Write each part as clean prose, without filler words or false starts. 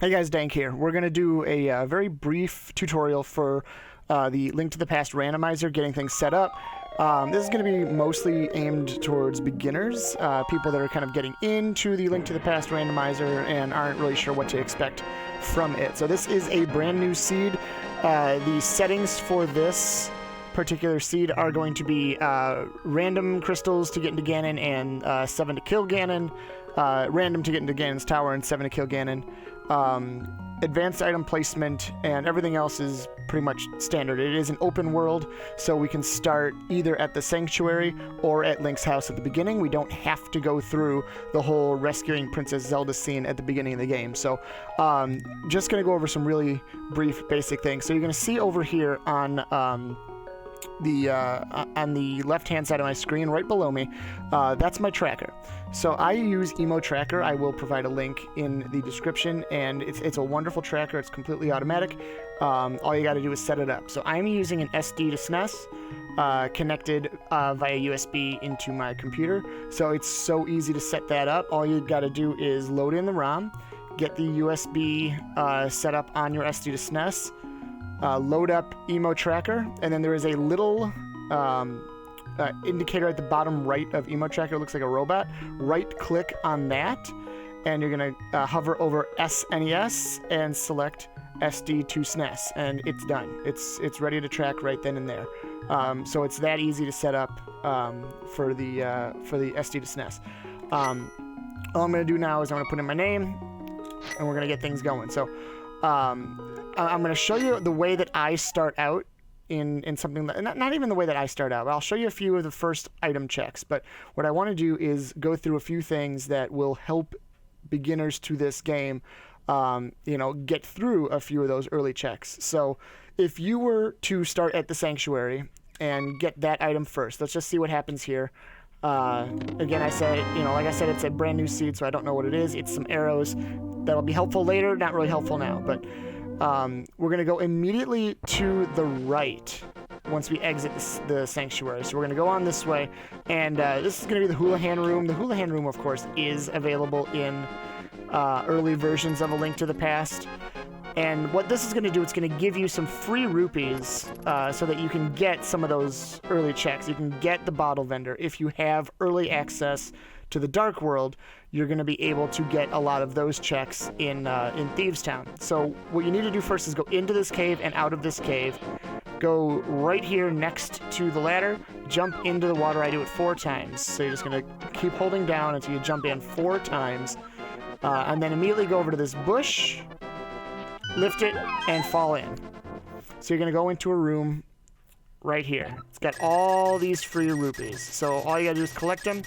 Hey guys, Dank here. We're going to do a very brief tutorial for the Link to the Past Randomizer, getting things set up. This is going to be mostly aimed towards beginners, people that are kind of getting into the Link to the Past Randomizer and aren't really sure what to expect from it. So this is a brand new seed. The settings for this particular seed are going to be random crystals to get into Ganon and 7 to kill Ganon, random to get into Ganon's tower and 7 to kill Ganon. Advanced item placement, and everything else is pretty much standard. It is an open world, so we can start either at the Sanctuary or at Link's house at the beginning. We don't have to go through the whole rescuing Princess Zelda scene at the beginning of the game. So just going to go over some really brief basic things. So you're going to see over here on the left-hand side of my screen, right below me, that's my tracker. So I use Emo Tracker. I will provide a link in the description, and it's a wonderful tracker. It's completely automatic. All you got to do is set it up. So I'm using an SD to SNES connected via USB into my computer. So it's so easy to set that up. All you got to do is load in the ROM, get the USB set up on your SD to SNES, load up Emo Tracker, and then there is a little indicator at the bottom right of Emo Tracker. It looks like a robot. Right click on that, and you're going to hover over SNES and select SD to SNES, and it's done. It's ready to track right then and there. So it's that easy to set up for the SD to SNES. All I'm going to do now is I'm going to put in my name, and we're going to get things going. So I'm going to show you the way that I start out in something that, not even the way that I start out, but I'll show you a few of the first item checks. But what I want to do is go through a few things that will help beginners to this game, get through a few of those early checks. So if you were to start at the Sanctuary and get that item first, let's just see what happens here. Again, I said, like I said, it's a brand new seed, so I don't know what it is. It's some arrows that'll be helpful later, not really helpful now, but we're going to go immediately to the right once we exit the Sanctuary. So we're going to go on this way, and this is going to be the Houlihan Room. The Houlihan Room, of course, is available in early versions of A Link to the Past. And what this is going to do, it's going to give you some free rupees so that you can get some of those early checks. You can get the bottle vendor. If you have early access to the Dark World, you're going to be able to get a lot of those checks in Thieves Town. So what you need to do first is go into this cave and out of this cave. Go right here next to the ladder, jump into the water. I do it 4 times. So you're just going to keep holding down until you jump in 4 times. And then immediately go over to this bush, lift it, and fall in. So you're going to go into a room right here. It's got all these free rupees. So all you got to do is collect them,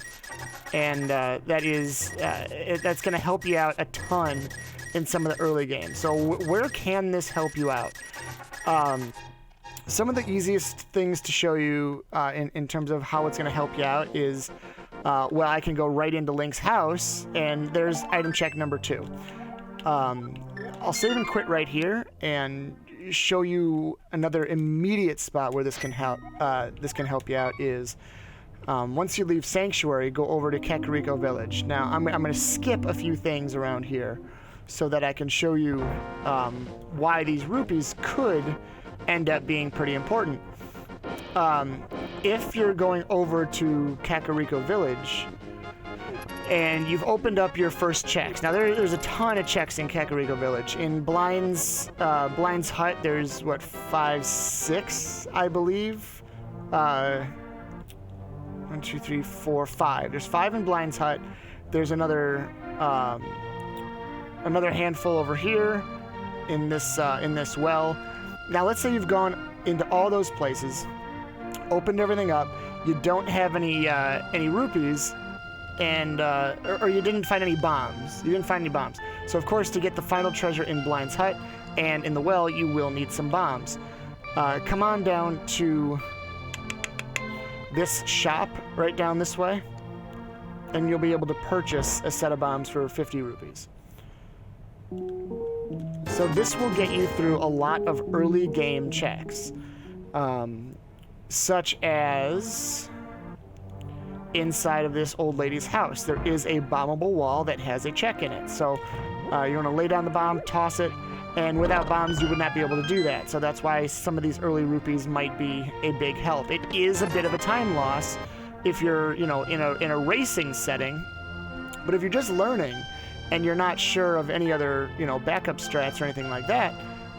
and that's going to help you out a ton in some of the early games. So where can this help you out? Some of the easiest things to show you in terms of how it's going to help you out is, I can go right into Link's house, and there's item check number 2. I'll save and quit right here and show you another immediate spot where this can help. This can help you out is once you leave Sanctuary, go over to Kakariko Village. Now I'm going to skip a few things around here so that I can show you why these rupees could end up being pretty important. If you're going over to Kakariko Village and you've opened up your first checks. Now, there's a ton of checks in Kakariko Village. In Blind's Hut, there's, 5, 6, I believe? 1, 2, 3, 4, 5. There's 5 in Blind's Hut. There's another handful over here in this well. Now, let's say you've gone into all those places, opened everything up, you don't have any rupees, and or you didn't find any bombs. So of course, to get the final treasure in Blind's Hut and in the well, you will need some bombs. Come on down to this shop right down this way, and you'll be able to purchase a set of bombs for 50 rupees. So this will get you through a lot of early game checks, such as inside of this old lady's house. There is a bombable wall that has a check in it. So You want to lay down the bomb, toss it, and without bombs you would not be able to do that. So that's why some of these early rupees might be a big help. It is a bit of a time loss if you're, you know, in a racing setting, but if you're just learning and you're not sure of any other, you know, backup strats or anything like that,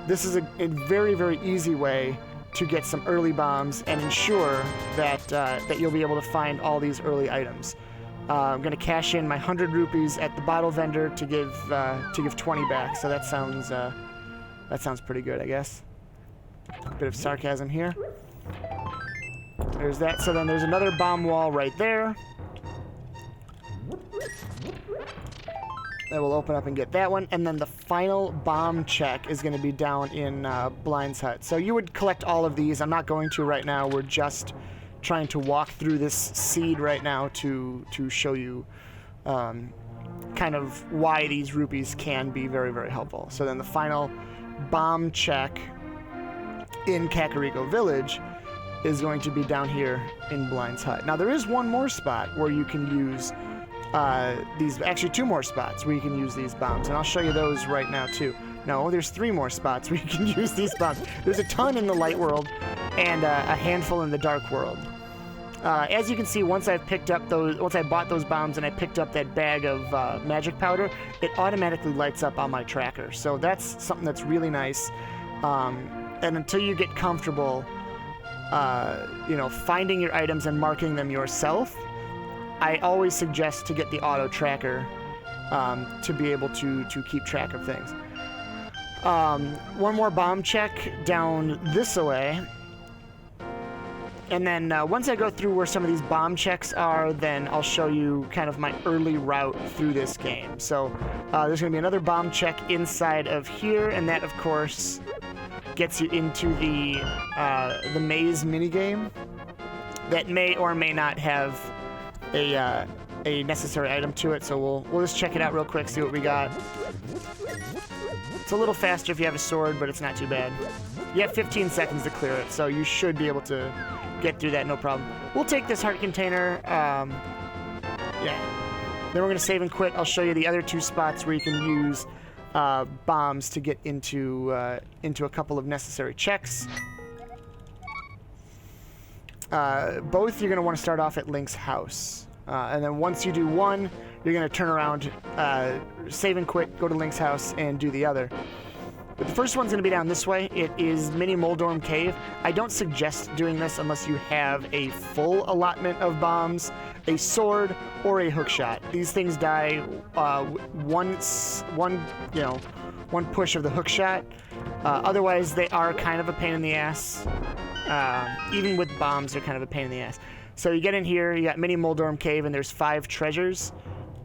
this is a very, very easy way to get some early bombs and ensure that that you'll be able to find all these early items. I'm gonna cash in my 100 rupees at the bottle vendor to give 20 back. So that sounds pretty good, I guess. A bit of sarcasm here. There's that. So then there's another bomb wall right there. That will open up and get that one. And then the final bomb check is going to be down in Blind's Hut. So you would collect all of these. I'm not going to right now. We're just trying to walk through this seed right now to show you kind of why these rupees can be very, very helpful. So then the final bomb check in Kakariko Village is going to be down here in Blind's Hut. Now there is one more spot where you can use these, actually 2 more spots where you can use these bombs, and I'll show you those right now too. No, there's 3 more spots where you can use these bombs. There's a ton in the light world and a handful in the dark world. As you can see, once I bought those bombs and I picked up that bag of magic powder, it automatically lights up on my tracker. So that's something that's really nice. And until you get comfortable, you know, finding your items and marking them yourself, I always suggest to get the auto tracker to be able to keep track of things. One more bomb check down this way. And then once I go through where some of these bomb checks are, then I'll show you kind of my early route through this game. So there's going to be another bomb check inside of here, and that, of course, gets you into the maze minigame that may or may not have a necessary item to it. So we'll just check it out real quick, see what we got. It's a little faster if you have a sword, but it's not too bad. You have 15 seconds to clear it, so you should be able to get through that, no problem. We'll take this heart container. Yeah. Then we're going to save and quit. I'll show you the other 2 spots where you can use bombs to get into a couple of necessary checks. Both you're going to want to start off at Link's house. And then once you do one, you're going to turn around, save and quit, go to Link's house, and do the other. But the first one's going to be down this way. It is Mini Moldorm Cave. I don't suggest doing this unless you have a full allotment of bombs, a sword, or a hookshot. These things die one push of the hookshot. Otherwise, they are kind of a pain in the ass. Even with bombs, they're kind of a pain in the ass. So you get in here, you got Mini Moldorm Cave, and there's 5 treasures.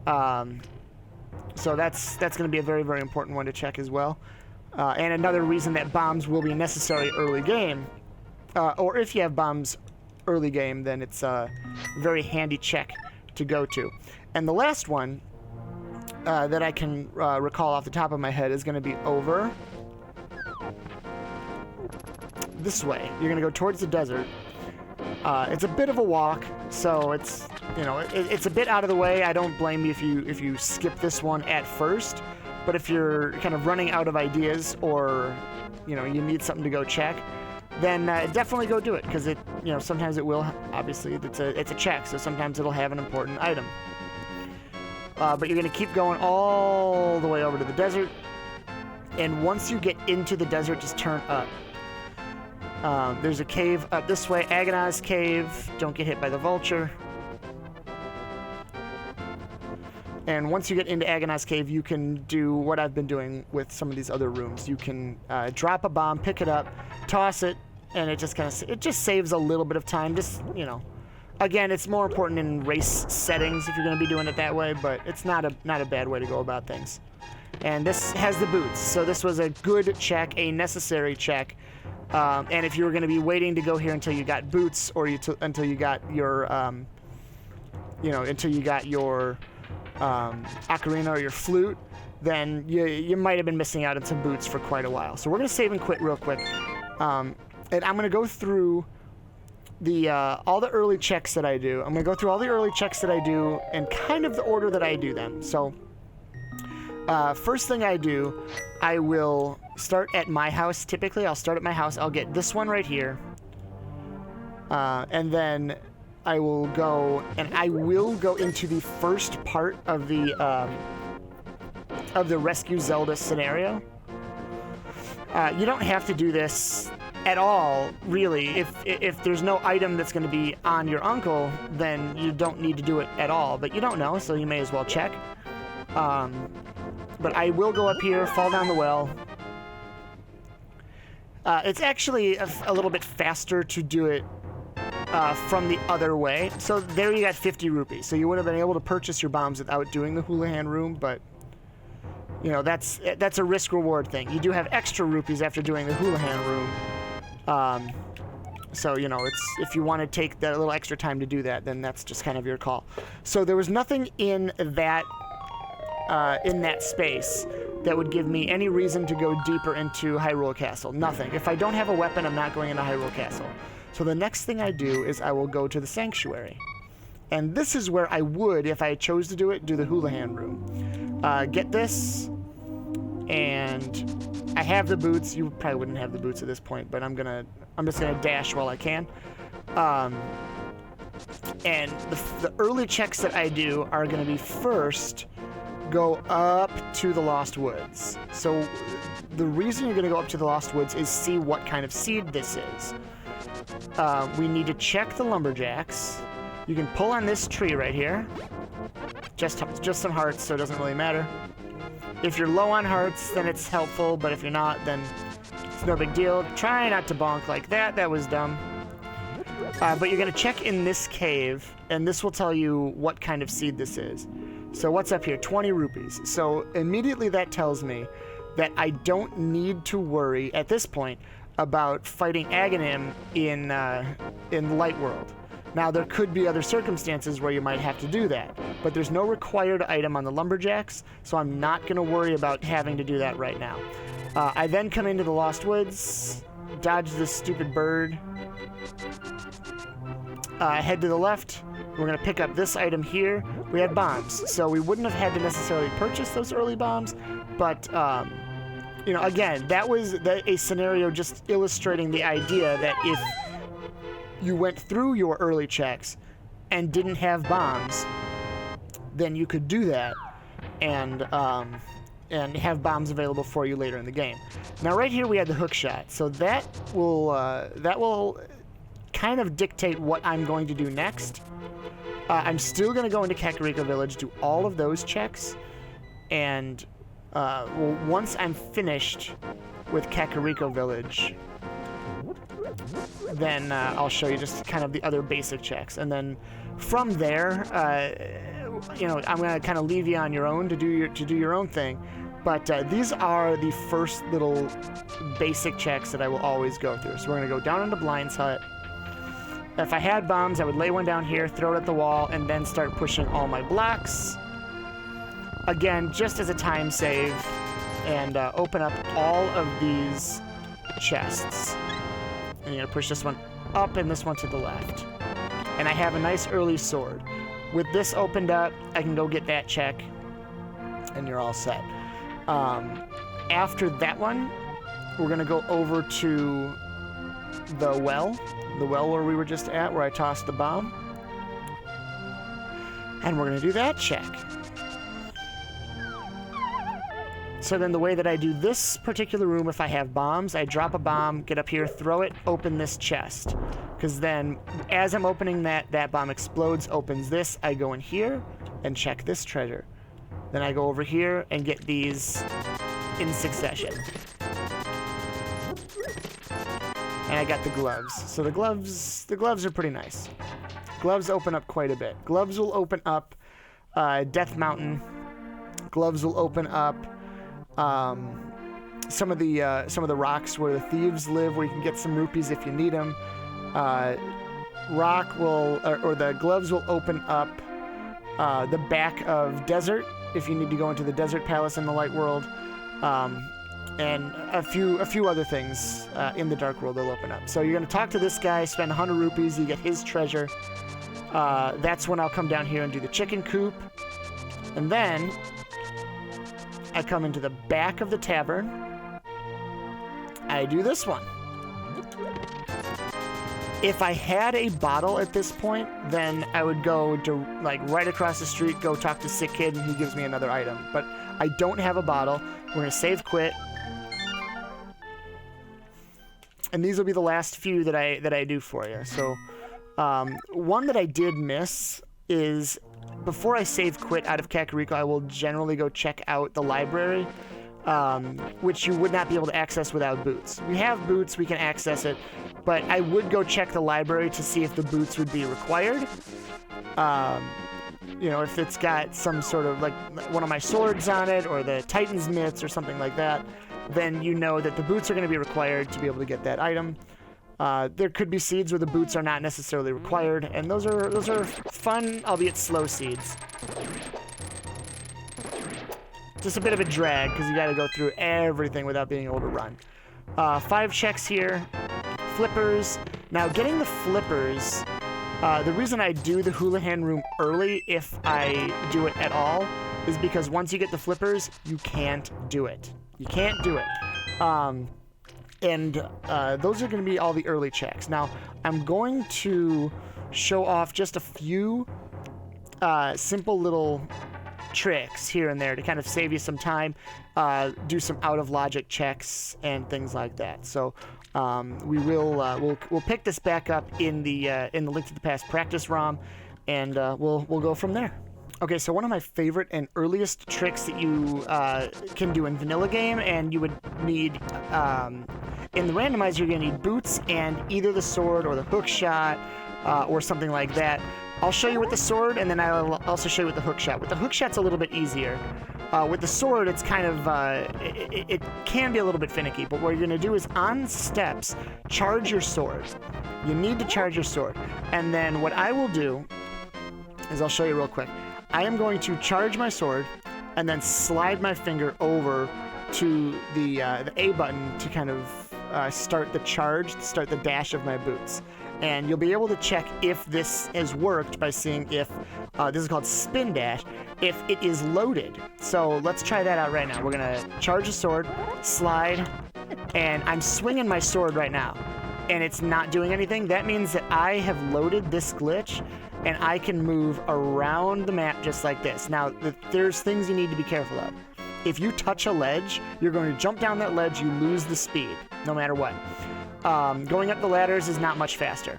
So that's going to be a very, very important one to check as well. And another reason that bombs will be necessary early game, or if you have bombs early game, then it's a very handy check to go to. And the last one that I can recall off the top of my head is going to be over this way. You're going to go towards the desert. It's a bit of a walk, so it's, you know, it's a bit out of the way. I don't blame you if you skip this one at first. But if you're kind of running out of ideas, or, you know, you need something to go check, then definitely go do it, because it, you know, sometimes it will, obviously, it's a check, so sometimes it'll have an important item. But you're going to keep going all the way over to the desert, and once you get into the desert, just turn up. There's a cave up this way, Agonized Cave. Don't get hit by the vulture. And once you get into Agonized Cave, you can do what I've been doing with some of these other rooms. You can drop a bomb, pick it up, toss it, and it just saves a little bit of time. Just, you know, again, it's more important in race settings if you're going to be doing it that way, but it's not a bad way to go about things. And this has the boots, so this was a good check, a necessary check. And if you were going to be waiting to go here until you got boots, or until you got your, ocarina or your flute, then you might have been missing out on some boots for quite a while. So we're going to save and quit real quick. And I'm going to go through all the early checks that I do. I'm going to go through all the early checks that I do in kind of the order that I do them. So First thing I do, I will start at my house. Typically, I'll start at my house. I'll get this one right here. And then I will go into the first part of the Rescue Zelda scenario. You don't have to do this at all, really. If there's no item that's going to be on your uncle, then you don't need to do it at all. But you don't know, so you may as well check. But I will go up here, fall down the well. It's actually a little bit faster to do it from the other way. So there you got 50 rupees. So you would have been able to purchase your bombs without doing the Houlihan room, but you know, that's a risk-reward thing. You do have extra rupees after doing the Houlihan room. So, you know, if you want to take that little extra time to do that, then that's just kind of your call. So there was nothing in that space that would give me any reason to go deeper into Hyrule Castle. Nothing. If I don't have a weapon, I'm not going into Hyrule Castle. So the next thing I do is I will go to the Sanctuary. And this is where I would, if I chose to do it, do the Houlihan room. Get this, and I have the boots. You probably wouldn't have the boots at this point, but I'm just gonna dash while I can. And the early checks that I do are gonna be first, go up to the Lost Woods. So the reason you're gonna go up to the Lost Woods is see what kind of seed this is. We need to check the lumberjacks. You can pull on this tree right here. Just some hearts, so it doesn't really matter. If you're low on hearts, then it's helpful, but if you're not, then it's no big deal. Try not to bonk like that. That was dumb. But you're going to check in this cave, and this will tell you what kind of seed this is. So what's up here? 20 rupees. So immediately that tells me that I don't need to worry at this point about fighting Aghanim in Light World. Now, there could be other circumstances where you might have to do that, but there's no required item on the lumberjacks, so I'm not going to worry about having to do that right now. I then come into the Lost Woods, dodge this stupid bird, head to the left. We're going to pick up this item here. We had bombs, so we wouldn't have had to necessarily purchase those early bombs, but you know, again, that was a scenario just illustrating the idea that if you went through your early checks and didn't have bombs, then you could do that and have bombs available for you later in the game. Now, right here we had the hook shot, so that will kind of dictate what I'm going to do next. I'm still going to go into Kakariko Village, do all of those checks, and well, once I'm finished with Kakariko Village, then I'll show you just kind of the other basic checks. And then from there, you know, I'm going to kind of leave you on your own to do your own thing. But these are the first little basic checks that I will always go through. So we're going to go down into Blind's Hut. If I had bombs, I would lay one down here, throw it at the wall, and then start pushing all my blocks. Again, just as a time save, and open up all of these chests. And you're gonna push this one up and this one to the left. And I have a nice early sword. With this opened up, I can go get that check, and you're all set. After that one, we're gonna go over to the well where we were just at, where I tossed the bomb. And we're gonna do that check. So then the way that I do this particular room, if I have bombs, I drop a bomb, get up here, throw it, open this chest. Because then, as I'm opening that bomb explodes, opens this, I go in here and check this treasure. Then I go over here and get these in succession. And I got the gloves. So the gloves are pretty nice. Gloves open up quite a bit. Gloves will open up Death Mountain. Gloves will open up some of the rocks where the thieves live, where you can get some rupees if you need them. Rock will, or the gloves will open up the back of Desert if you need to go into the Desert Palace in the Light World, and a few other things in the Dark World they'll open up. So you're gonna talk to this guy, spend 100 rupees, you get his treasure. That's when I'll come down here and do the chicken coop, and then I come into the back of the tavern. I do this one. If I had a bottle at this point, then I would go to, like, right across the street, go talk to Sick Kid, and he gives me another item. But I don't have a bottle. We're going to save quit. And these will be the last few that I do for you. So, one that I did miss is, before I save quit out of Kakariko, I will generally go check out the library, which you would not be able to access without boots. We have boots, we can access it, but I would go check the library to see if the boots would be required. You know, if it's got some sort of, like, one of my swords on it, or the Titan's mitts, or something like that, then you know that the boots are going to be required to be able to get that item. There could be seeds where the boots are not necessarily required, and those are fun, albeit slow seeds. Just a bit of a drag, because you got to go through everything without being able to run. 5 checks here. Flippers. Now, getting the flippers, the reason I do the Houlihan room early, if I do it at all, is because once you get the flippers, you can't do it. You can't do it. Those are going to be all the early checks. Now, I'm going to show off just a few simple little tricks here and there to kind of save you some time, do some out-of-logic checks and things like that. So we'll pick this back up in the Link to the Past practice ROM, and we'll go from there. Okay, so one of my favorite and earliest tricks that you can do in vanilla game, and you would need in the randomizer, you're gonna need boots and either the sword or the hook shot or something like that. I'll show you with the sword, and then I'll also show you with the hook shot. With the hook shot's a little bit easier. With the sword, it's kind of, it can be a little bit finicky, but what you're gonna do is on steps, charge your sword. You need to charge your sword. And then what I will do is I'll show you real quick. I am going to charge my sword and then slide my finger over to the A button to kind of start the charge, start the dash of my boots. And you'll be able to check if this has worked by seeing if, this is called spin dash, if it is loaded. So let's try that out right now. We're gonna charge a sword, slide, and I'm swinging my sword right now, and it's not doing anything. That means that I have loaded this glitch, and I can move around the map just like this. Now, there's things you need to be careful of. If you touch a ledge, you're going to jump down that ledge, you lose the speed, no matter what. Going up the ladders is not much faster.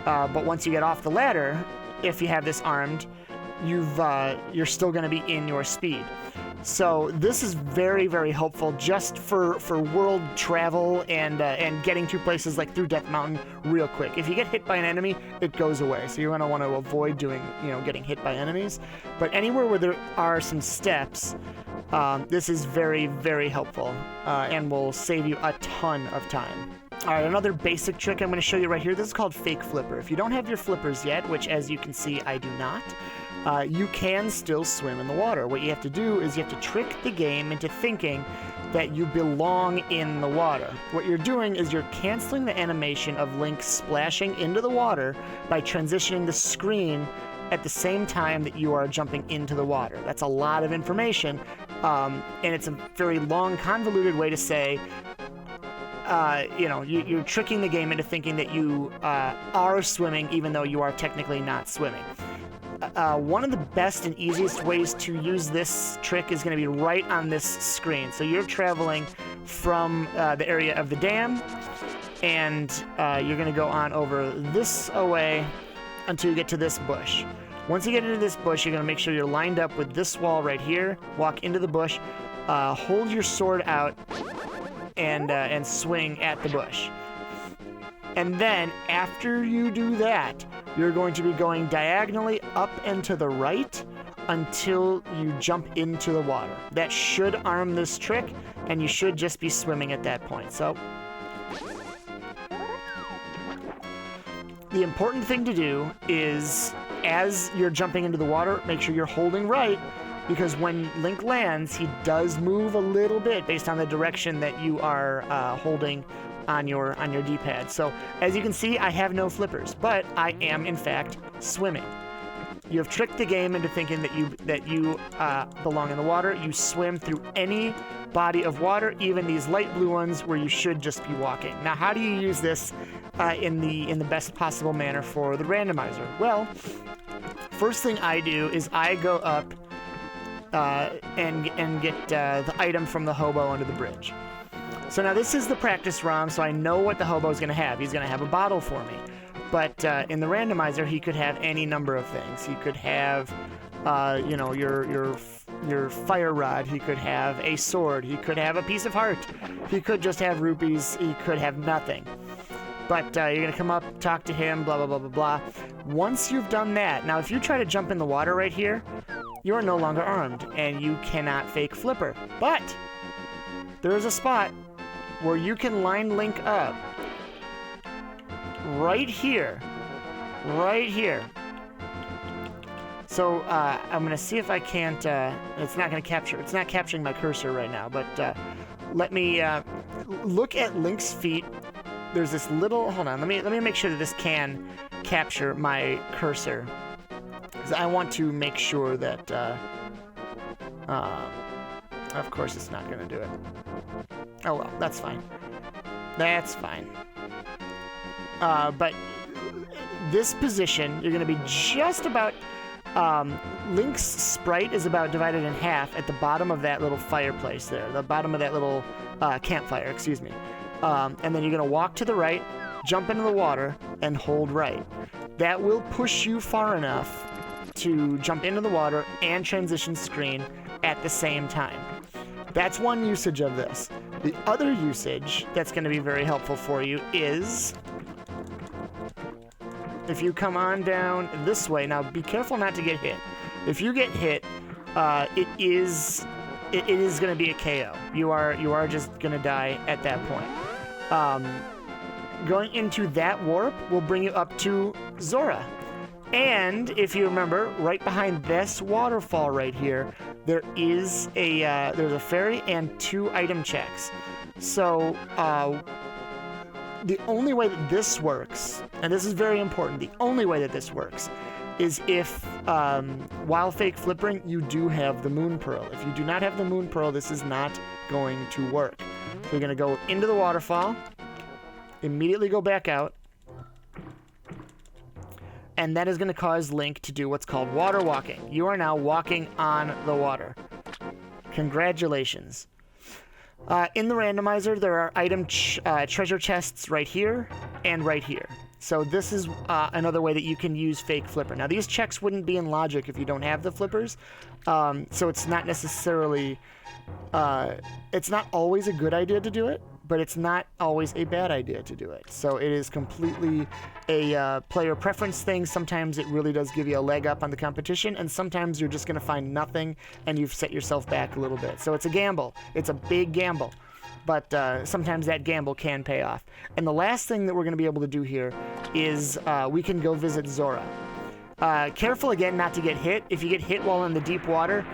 But once you get off the ladder, if you have this armed, you're still going to be in your speed. So this is very, very helpful just for world travel and getting to places like through Death Mountain real quick. If you get hit by an enemy, it goes away. So you're going to want to avoid getting hit by enemies. But anywhere where there are some steps, this is very, very helpful and will save you a ton of time. All right, another basic trick I'm going to show you right here. This is called Fake Flipper. If you don't have your flippers yet, which as you can see, I do not, you can still swim in the water. What you have to do is you have to trick the game into thinking that you belong in the water. What you're doing is you're canceling the animation of Link splashing into the water by transitioning the screen at the same time that you are jumping into the water. That's a lot of information, and it's a very long, convoluted way to say, you're tricking the game into thinking that you are swimming even though you are technically not swimming. One of the best and easiest ways to use this trick is going to be right on this screen. So you're traveling from the area of the dam, and you're going to go on over this away until you get to this bush. Once you get into this bush, you're going to make sure you're lined up with this wall right here. Walk into the bush, hold your sword out, and swing at the bush. And then, after you do that, you're going to be going diagonally up and to the right until you jump into the water. That should arm this trick, and you should just be swimming at that point. So, the important thing to do is, as you're jumping into the water, make sure you're holding right, because when Link lands, he does move a little bit based on the direction that you are holding on your D-pad. So as you can see, I have no flippers, but I am in fact swimming. You have tricked the game into thinking that you belong in the water. You swim through any body of water, even these light blue ones where you should just be walking. Now, how do you use this in the best possible manner for the randomizer? Well, first thing I do is I go up and get the item from the hobo under the bridge. So now this is the practice ROM, so I know what the hobo is going to have. He's going to have a bottle for me. But in the randomizer, he could have any number of things. He could have, you know, your fire rod. He could have a sword. He could have a piece of heart. He could just have rupees. He could have nothing. But you're going to come up, talk to him, blah, blah, blah, blah, blah. Once you've done that, now if you try to jump in the water right here, you are no longer armed, and you cannot fake flipper. But there is a spot where you can line Link up right here. Right here. So I'm going to see if I can't... it's not going to capture... It's not capturing my cursor right now, but let me look at Link's feet. There's this little... Hold on. Let me make sure that this can capture my cursor. Because I want to make sure that... of course it's not going to do it. Oh, well. That's fine. That's fine. But this position, you're going to be just about... Link's sprite is about divided in half at the bottom of that little fireplace there. The bottom of that little campfire, excuse me. And then you're going to walk to the right, jump into the water, and hold right. That will push you far enough to jump into the water and transition screen at the same time. That's one usage of this. The other usage that's going to be very helpful for you is... if you come on down this way, now be careful not to get hit. If you get hit, it is going to be a KO. You are just going to die at that point. Going into that warp will bring you up to Zora. And if you remember, right behind this waterfall right here, there's a fairy and 2 item checks. So the only way that this works, and this is very important, the only way that this works is if, while fake flippering, you do have the Moon Pearl. If you do not have the Moon Pearl, this is not going to work. So you're going to go into the waterfall, immediately go back out, and that is going to cause Link to do what's called water walking. You are now walking on the water. Congratulations. In the randomizer, there are item treasure chests right here and right here. So this is another way that you can use fake flipper. Now, these checks wouldn't be in logic if you don't have the flippers. So it's not necessarily... it's not always a good idea to do it, but it's not always a bad idea to do it. So it is completely a player preference thing. Sometimes it really does give you a leg up on the competition, and sometimes you're just going to find nothing, and you've set yourself back a little bit. So it's a gamble. It's a big gamble. But sometimes that gamble can pay off. And the last thing that we're going to be able to do here is we can go visit Zora. Careful again not to get hit. If you get hit while in the deep water,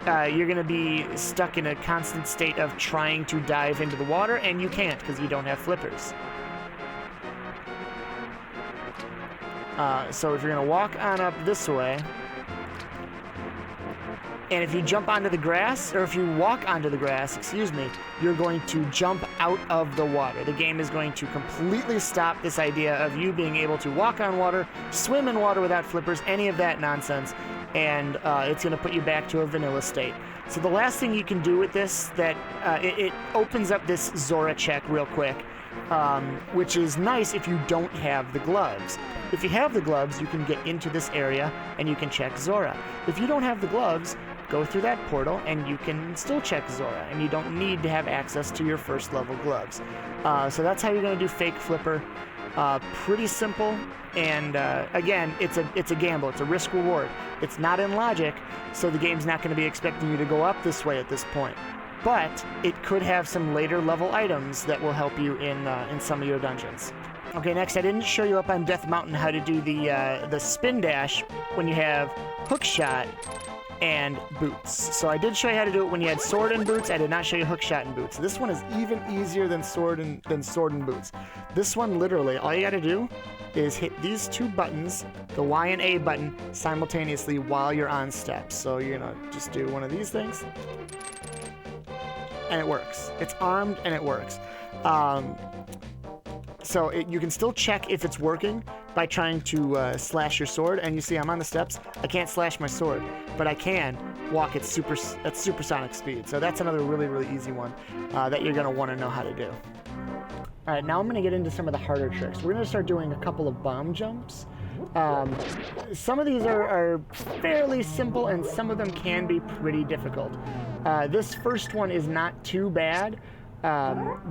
you're going to be stuck in a constant state of trying to dive into the water, and you can't because you don't have flippers. So if you're going to walk on up this way, and if you jump onto the grass, or if you walk onto the grass, excuse me, you're going to jump out of the water. The game is going to completely stop this idea of you being able to walk on water, swim in water without flippers, any of that nonsense, and it's going to put you back to a vanilla state. So the last thing you can do with this, that it opens up this Zora check real quick, which is nice if you don't have the gloves. If you have the gloves, you can get into this area and you can check Zora. If you don't have the gloves, go through that portal and you can still check Zora, and you don't need to have access to your first level gloves. So that's how you're going to do fake flipper. Pretty simple, and again, it's a gamble. It's a risk reward. It's not in logic, so the game's not going to be expecting you to go up this way at this point. But it could have some later level items that will help you in some of your dungeons. Okay, next, I didn't show you up on Death Mountain how to do the spin dash when you have hook shot and boots. So I did show you how to do it when you had sword and boots. I did not show you hook shot and boots. This one is even easier than sword and boots. This one, literally, all you gotta do is hit these two buttons, the Y and A button, simultaneously while you're on steps. So you're gonna just do one of these things, and it works. It's armed and it works. So you can still check if it's working by trying to slash your sword. And you see I'm on the steps. I can't slash my sword, but I can walk at supersonic speed. So that's another really, really easy one that you're gonna wanna know how to do. All right, now I'm going to get into some of the harder tricks. We're going to start doing a couple of bomb jumps. Some of these are fairly simple, and some of them can be pretty difficult. This first one is not too bad.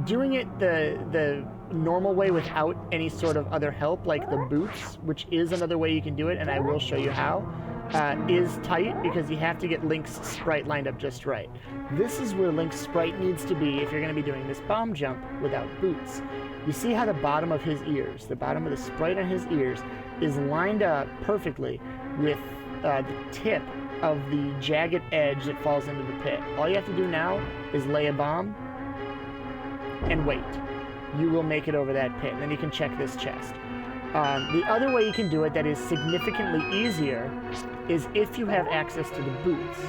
Doing it the normal way without any sort of other help, like the boots, which is another way you can do it, and I will show you how, is tight because you have to get Link's sprite lined up just right. This is where Link's sprite needs to be if you're going to be doing this bomb jump without boots. You see how the bottom of his ears, the bottom of the sprite on his ears, is lined up perfectly with the tip of the jagged edge that falls into the pit. All you have to do now is lay a bomb and wait. You will make it over that pit, and then you can check this chest. The other way you can do it that is significantly easier is if you have access to the boots.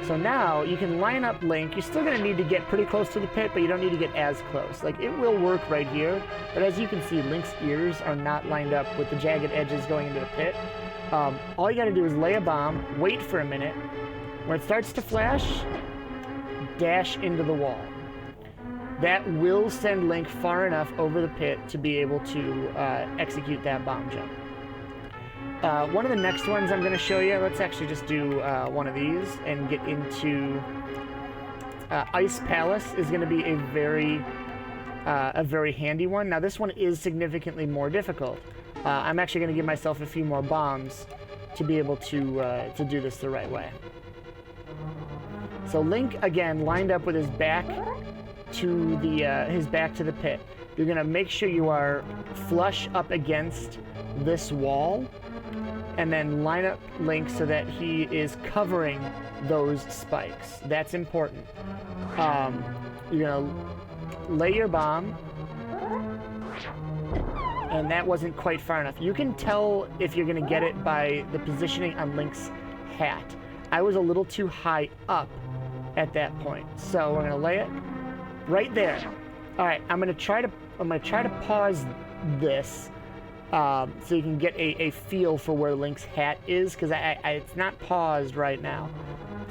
So now you can line up Link. You're still going to need to get pretty close to the pit, but you don't need to get as close. Like, it will work right here, but as you can see, Link's ears are not lined up with the jagged edges going into the pit. All you got to do is lay a bomb, wait for a minute. When it starts to flash, dash into the wall. That will send Link far enough over the pit to be able to execute that bomb jump. One of the next ones I'm going to show you, let's actually just do one of these and get into Ice Palace is going to be a very handy one. Now this one is significantly more difficult. I'm actually going to give myself a few more bombs to be able to do this the right way. So Link, again, lined up with his back to the pit. You're going to make sure you are flush up against this wall, and then line up Link so that he is covering those spikes. That's important. You're going to lay your bomb, and that wasn't quite far enough. You can tell if you're going to get it by the positioning on Link's hat. I was a little too high up at that point, so we're going to lay it right there. All right, I'm gonna try to pause this so you can get a feel for where Link's hat is, because it's not paused right now,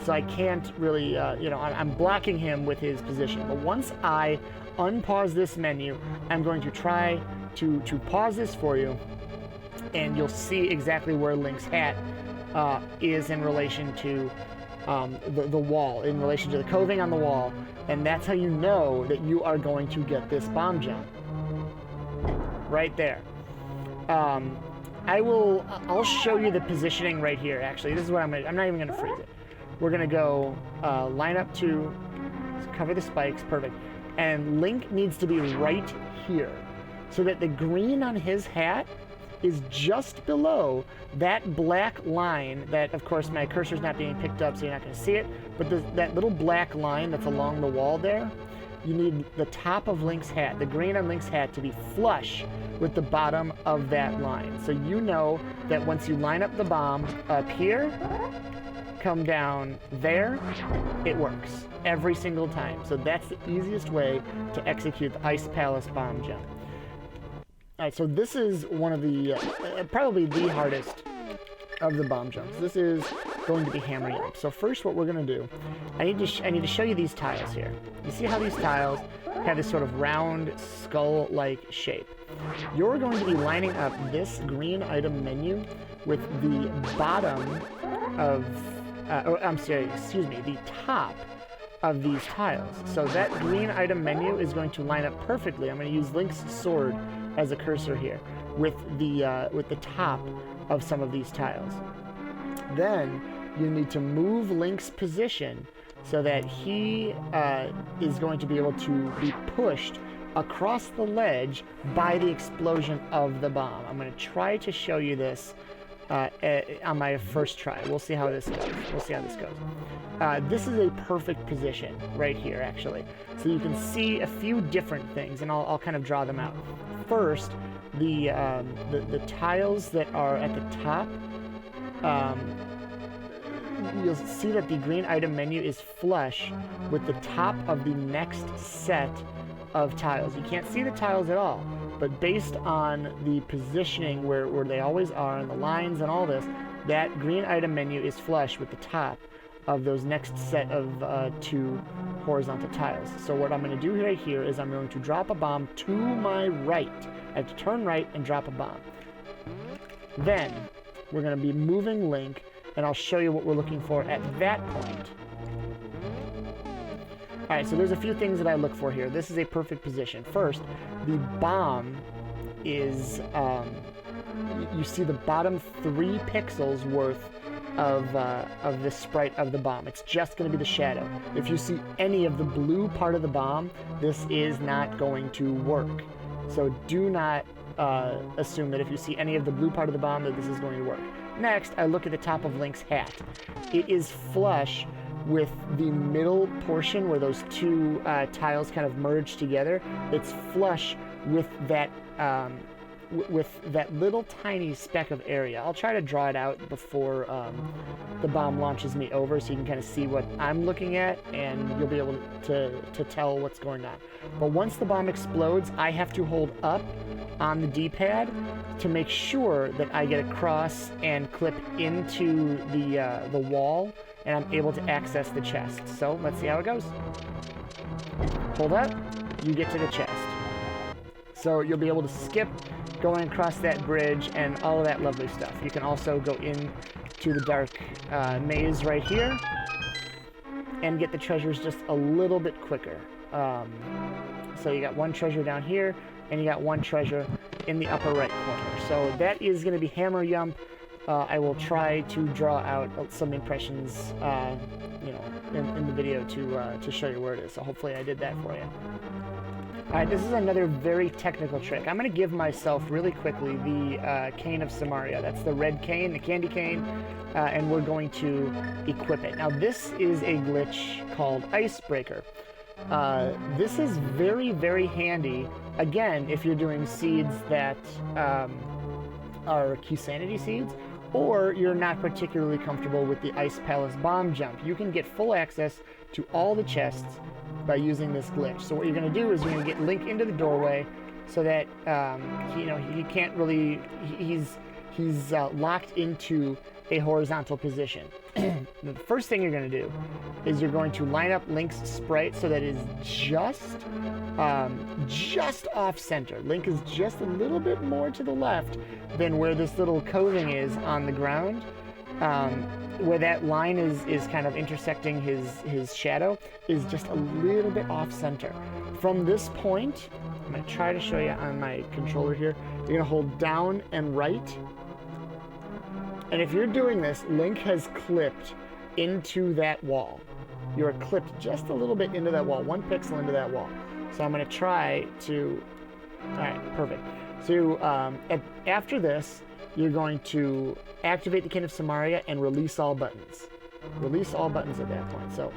so I can't really I'm blocking him with his position. But once I unpause this menu, I'm going to try to pause this for you, and you'll see exactly where Link's hat is in relation to the wall, in relation to the coving on the wall. And that's how you know that you are going to get this bomb jump. Right there. I'll show you the positioning right here, actually. This is what I'm not even gonna freeze it. We're gonna go line up to cover the spikes, perfect. And Link needs to be right here, so that the green on his hat is just below that black line that, of course, my cursor's not being picked up, so you're not going to see it, but that little black line that's along the wall there, you need the top of Link's hat, the green on Link's hat, to be flush with the bottom of that line. So you know that once you line up the bomb up here, come down there, it works every single time. So that's the easiest way to execute the Ice Palace bomb jump. All right, so this is one of the, probably the hardest of the bomb jumps. This is going to be hammering up. So first what we're gonna do, I need to show you these tiles here. You see how these tiles have this sort of round skull-like shape. You're going to be lining up this green item menu with the bottom of, the top of these tiles. So that green item menu is going to line up perfectly. I'm going to use Link's sword as a cursor here with the top of some of these tiles. Then you need to move Link's position so that he is going to be able to be pushed across the ledge by the explosion of the bomb. I'm going to try to show you this on my first try. We'll see how this goes. We'll see how this goes. This is a perfect position right here, actually. So you can see a few different things, and I'll kind of draw them out. First, the tiles that are at the top, you'll see that the green item menu is flush with the top of the next set of tiles. You can't see the tiles at all, but based on the positioning where they always are and the lines and all this, that green item menu is flush with the top of those next set of 2 horizontal tiles. So what I'm going to do right here is I'm going to drop a bomb to my right. I have to turn right and drop a bomb. Then we're going to be moving Link, and I'll show you what we're looking for at that point. Alright, so there's a few things that I look for here. This is a perfect position. First, the bomb is, you see the bottom 3 pixels worth of the sprite of the bomb. It's just going to be the shadow. If you see any of the blue part of the bomb, this is not going to work. So do not assume that if you see any of the blue part of the bomb that this is going to work. Next, I look at the top of Link's hat. It is flush with the middle portion where those 2 tiles kind of merge together. It's flush with that little tiny speck of area. I'll try to draw it out before the bomb launches me over, so you can kind of see what I'm looking at, and you'll be able to tell what's going on. But once the bomb explodes, I have to hold up on the D-pad to make sure that I get across and clip into the wall, and I'm able to access the chest. So let's see how it goes. Hold up, you get to the chest. So you'll be able to skip going across that bridge and all of that lovely stuff. You can also go into the dark maze right here and get the treasures just a little bit quicker. So you got 1 treasure down here, and you got 1 treasure in the upper right corner. So that is going to be Hammer Yump. I will try to draw out some impressions, in the video to show you where it is. So hopefully I did that for you. Alright, this is another very technical trick. I'm going to give myself really quickly the Cane of Samaria. That's the red cane, the candy cane, and we're going to equip it. Now this is a glitch called Icebreaker. This is very, very handy, again, if you're doing seeds that are Q-Sanity seeds, or you're not particularly comfortable with the Ice Palace bomb jump. You can get full access to all the chests by using this glitch. So what you're going to do is you're going to get Link into the doorway so that he can't really, he's locked into a horizontal position. The first thing you're going to do is you're going to line up Link's sprite so that it is just off center. Link is just a little bit more to the left than where this little coving is on the ground. Where that line is kind of intersecting his shadow is just a little bit off center. From this point, I'm going to try to show you on my controller here. You're going to hold down and right. And if you're doing this, Link has clipped into that wall. You're clipped just a little bit into that wall, 1 pixel into that wall. So I'm going to try to... Alright, perfect. So after this, you're going to activate the Cane of Samaria and release all buttons. Release all buttons at that point. So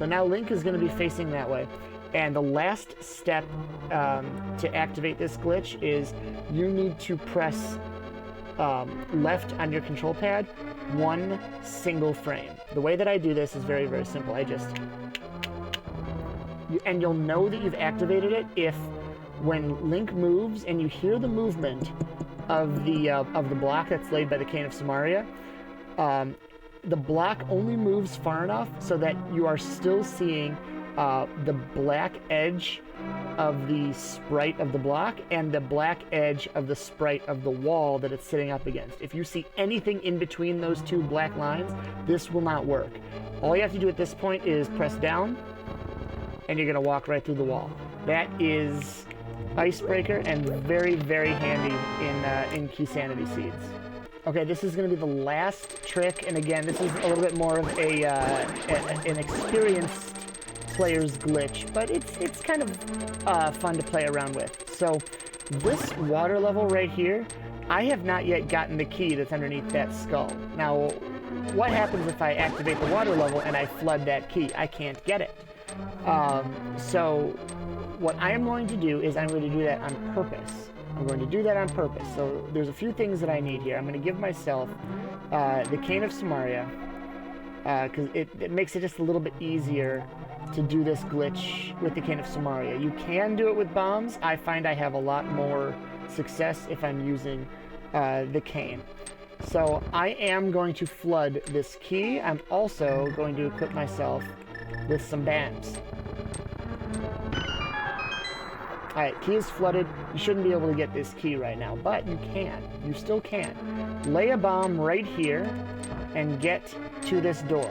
now Link is going to be facing that way. And the last step to activate this glitch is you need to press left on your control pad 1 single frame. The way that I do this is very, very simple. And you'll know that you've activated it if when Link moves and you hear the movement of the block that's laid by the Cane of Samaria, the block only moves far enough so that you are still seeing the black edge of the sprite of the block and the black edge of the sprite of the wall that it's sitting up against. If you see anything in between those 2 black lines, this will not work. All you have to do at this point is press down, and you're going to walk right through the wall. That is Icebreaker, and very, very handy in Q-Sanity seeds. Okay, this is going to be the last trick, and again, this is a little bit more of an experienced player's glitch, but it's kind of fun to play around with. So this water level right here I have not yet gotten the key that's underneath that skull. Now, what happens if I activate the water level and I flood that key? I can't get it. So what I am going to do is I'm going to do that on purpose. I'm going to do that on purpose. So there's a few things that I need here. I'm going to give myself the Cane of Samaria, because it makes it just a little bit easier to do this glitch with the Cane of Samaria. You can do it with bombs. I find I have a lot more success if I'm using the cane. So I am going to flood this key. I'm also going to equip myself with some BAMs. Alright, key is flooded. You shouldn't be able to get this key right now, but you can. You still can. Lay a bomb right here and get to this door.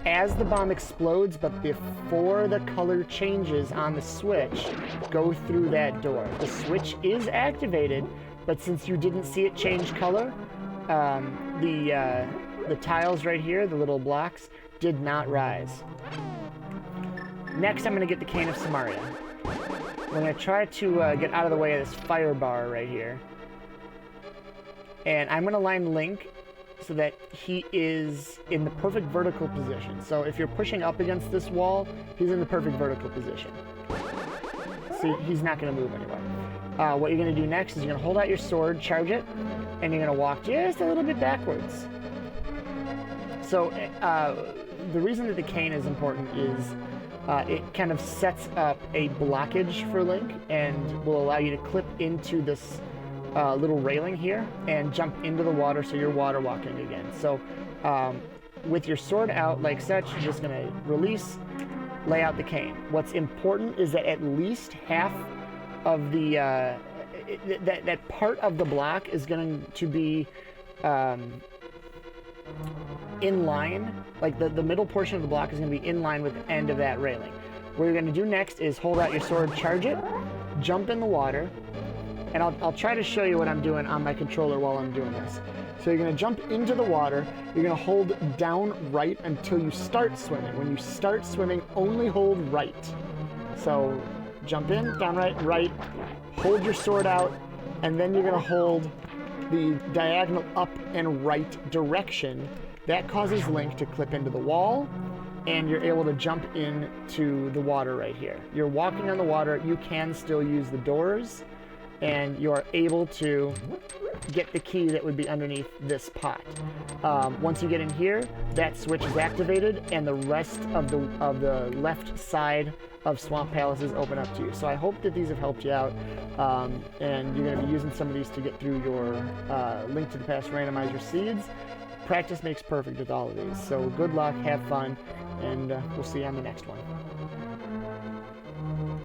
As the bomb explodes, but before the color changes on the switch, go through that door. The switch is activated, but since you didn't see it change color, the tiles right here, the little blocks, did not rise. Next, I'm going to get the Cane of Samaria. We're going to try to get out of the way of this fire bar right here. And I'm going to line Link so that he is in the perfect vertical position. So if you're pushing up against this wall, he's in the perfect vertical position. See, he's not going to move anyway. What you're going to do next is you're going to hold out your sword, charge it, and you're going to walk just a little bit backwards. So the reason that the cane is important is it kind of sets up a blockage for Link and will allow you to clip into this little railing here and jump into the water, so you're water walking again. So with your sword out like such, you're just going to release, lay out the cane. What's important is that at least half of the that part of the block is going to be in line, like the middle portion of the block is going to be in line with the end of that railing. What you're going to do next is hold out your sword, charge it, jump in the water, and I'll try to show you what I'm doing on my controller while I'm doing this. So you're going to jump into the water, you're going to hold down right until you start swimming. When you start swimming, only hold right. So jump in, down right, right, hold your sword out, and then you're going to hold the diagonal up and right direction. That causes Link to clip into the wall, and you're able to jump into the water right here. You're walking on the water, you can still use the doors, and you are able to get the key that would be underneath this pot. Once you get in here, that switch is activated, and the rest of the left side of Swamp Palaces open up to you. So I hope that these have helped you out, and you're going to be using some of these to get through your Link to the Past Randomizer seeds. Practice makes perfect with all of these. So good luck, have fun, and we'll see you on the next one.